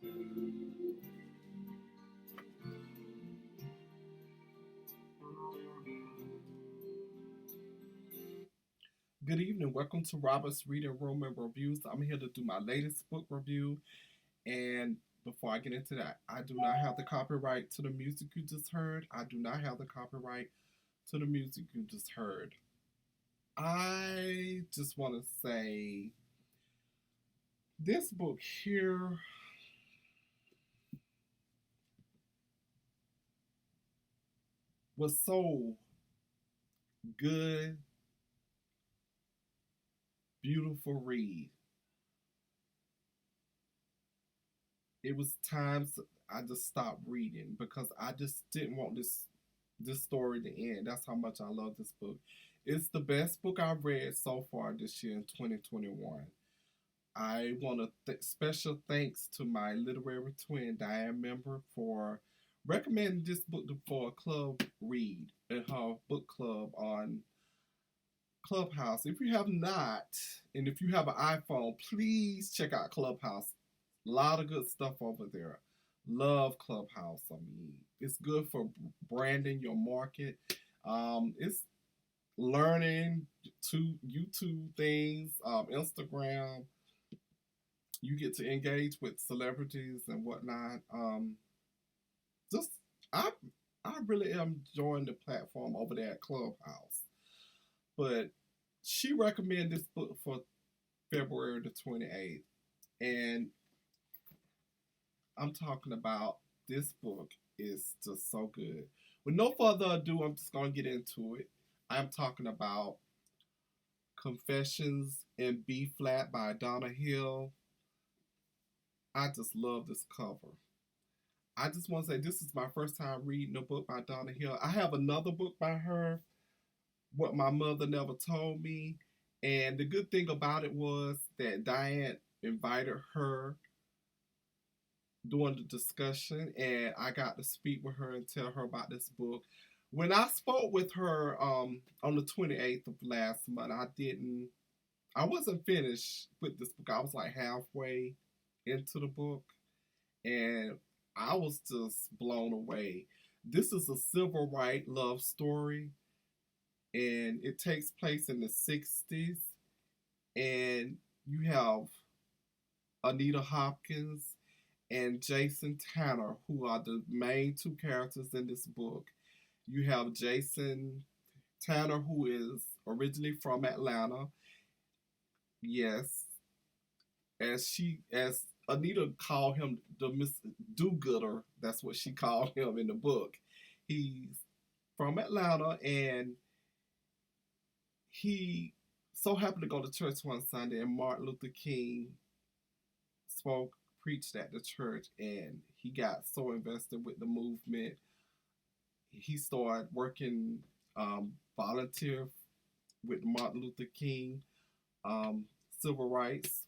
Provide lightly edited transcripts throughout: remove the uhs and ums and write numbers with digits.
Good evening. Welcome to Robert's Reading Room and Reviews. I'm here to do my latest book review. And before I get into that, I do not have the copyright to the music you just heard. I do not have the copyright to the music you just heard. I just want to say this book here was so good, beautiful read. It was times I just stopped reading because I just didn't want this story to end. That's how much I love this book. It's the best book I've read so far this year in 2021. I want to special thanks to my literary twin Diane member for recommending this book for a club read in her book club on Clubhouse. If you have not, and if you have an iPhone, please check out Clubhouse. A lot of good stuff over there. Love Clubhouse. I mean, it's good for branding your market. It's learning to YouTube things, Instagram. You get to engage with celebrities and whatnot. Just I I really am enjoying the platform over there at Clubhouse. But she recommended this book for February the 28th. And I'm talking about this book is just so good. With no further ado, I'm just going to get into it. I'm talking about Confessions in B Flat by Donna Hill. I just love this cover. I just want to say this is my first time reading a book by Donna Hill. I have another book by her, What My Mother Never Told Me. And the good thing about it was that Diane invited her during the discussion, and I got to speak with her and tell her about this book. When I spoke with her on the 28th of last month, I wasn't finished with this book. I was like halfway into the book, and I was just blown away. This is a civil rights love story, and it takes place in the 60s. And you have Anita Hopkins and Jason Tanner, who are the main two characters in this book. You have Jason Tanner, who is originally from Atlanta. Yes, as Anita called him the Miss Do Gooder. That's what she called him in the book. He's from Atlanta, and he so happened to go to church one Sunday, and Martin Luther King spoke, preached at the church, and he got so invested with the movement. He started working volunteer with Martin Luther King civil rights,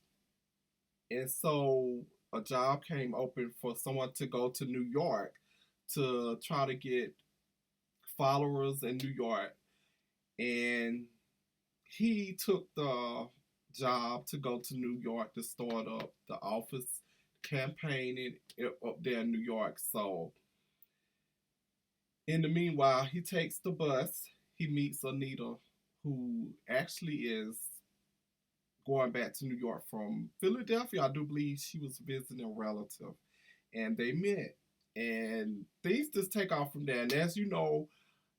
and so a job came open for someone to go to New York to try to get followers in New York, and he took the job to go to New York to start up the office campaigning up there in New York. So in the meanwhile, he takes the bus. He meets Anita, who actually is going back to New York from Philadelphia. I do believe she was visiting a relative, and they met. And things just take off from there. And as you know,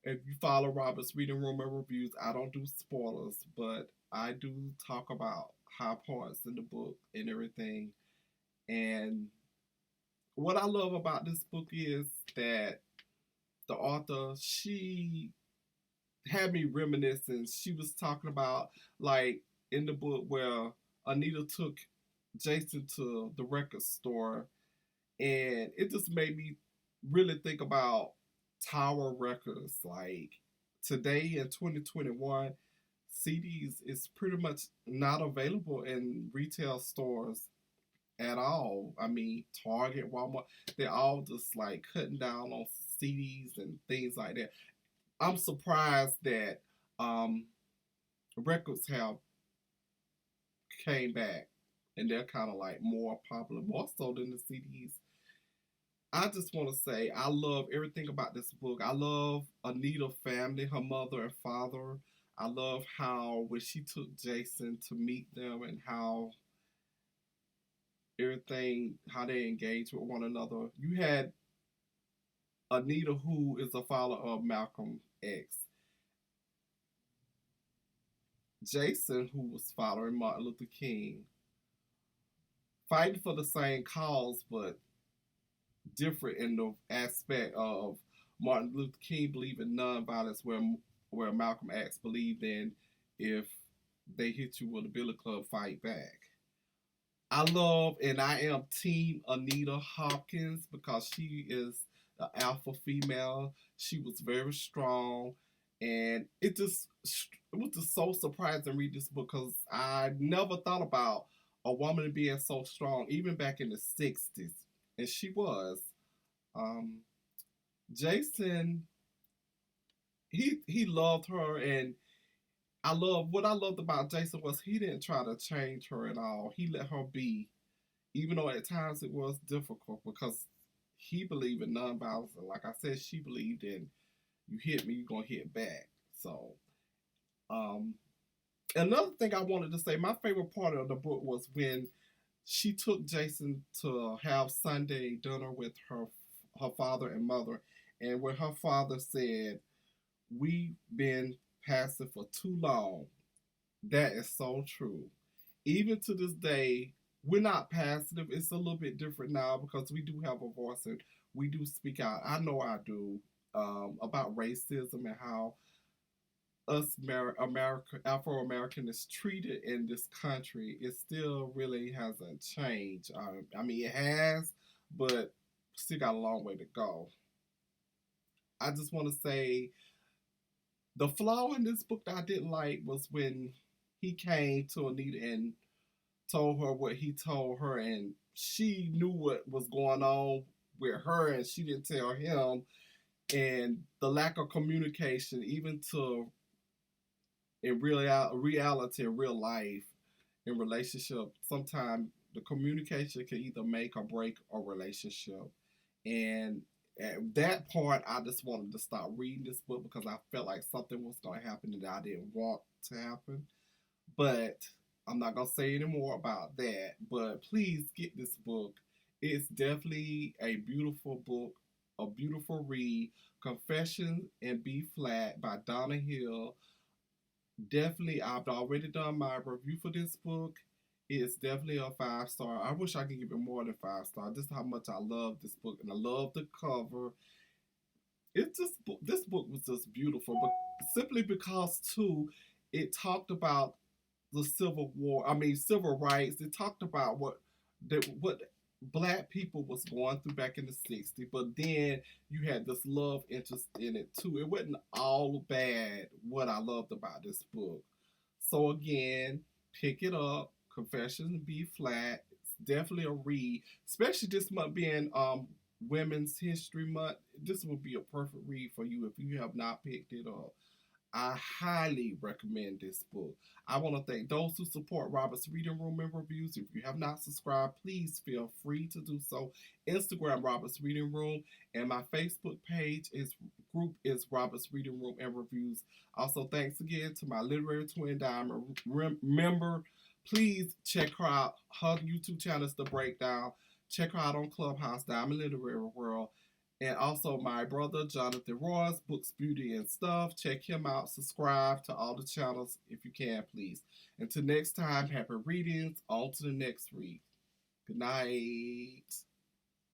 if you follow Robert's Reading Room and Reviews, I don't do spoilers, but I do talk about high parts in the book and everything. And what I love about this book is that the author, she had me reminiscing. She was talking about, like, in the book where Anita took Jason to the record store, and it just made me really think about Tower Records. Like, today in 2021, CDs is pretty much not available in retail stores at all. I mean, Target, Walmart, they're all just like cutting down on CDs and things like that. I'm surprised that records have came back. and they're kind of like more popular, more so than the CDs. I just want to say I love everything about this book. I love Anita's family, her mother and father. I love how when she took Jason to meet them and how everything, how they engage with one another. You had Anita, who is a follower of Malcolm X. Jason, who was following Martin Luther King, fighting for the same cause, but different in the aspect of Martin Luther King believed in nonviolence, where Malcolm X believed in if they hit you with a billy club, fight back. I love and I am Team Anita Hopkins because she is the alpha female. She was very strong, and it was just so surprising reading this book because I never thought about a woman being so strong, even back in the '60s, and she was. Um, Jason, he loved her, and I love what I loved about Jason was he didn't try to change her at all. He let her be, even though at times it was difficult because he believed in nonviolence. And like I said, she believed in you hit me, you're gonna hit back. So, um, another thing I wanted to say, my favorite part of the book was when she took Jason to have Sunday dinner with her father and mother, and when her father said, "We've been passive for too long." That is so true. Even to this day, we're not passive. It's a little bit different now because we do have a voice and we do speak out. I know I do, about racism and how us America Afro American is treated in this country. It still really hasn't changed. I mean, it has, but still got a long way to go. I just want to say the flaw in this book that I didn't like was when he came to Anita and told her what he told her, and she knew what was going on with her, and she didn't tell him. And the lack of communication, even to in reality, in real life, in relationship, sometimes the communication can either make or break a relationship. And at that point, I just wanted to stop reading this book because I felt like something was going to happen that I didn't want to happen. But I'm not gonna say any more about that. But please get this book. It's definitely a beautiful book, a beautiful read. Confession in B Flat by Donna Hill. Definitely, I've already done my review for this book. It's definitely a 5 star. I wish I could give it more than 5 stars. Just how much I love this book, and I love the cover. It's just this book was just beautiful, but simply because too, it talked about the Civil War. I mean, civil rights. It talked about what black people was going through back in the '60s, but then you had this love interest in it too. It wasn't all bad. What I loved about this book. So again, pick it up. Confessions B Flat. It's definitely a read, especially this month being Women's History Month. This would be a perfect read for you if you have not picked it up. I highly recommend this book. I want to thank those who support Robert's Reading Room and Reviews. If you have not subscribed, please feel free to do so. Instagram Robert's Reading Room, and my Facebook page is group is Robert's Reading Room and Reviews. Also, thanks again to my literary twin Diamond member. Please check her out. Her YouTube channel is The Breakdown. Check her out on Clubhouse, Diamond Literary World. And also my brother Jonathan Roy's Books, Beauty, and Stuff. Check him out. Subscribe to all the channels if you can, please. Until next time, happy readings. On to the next read. Good night.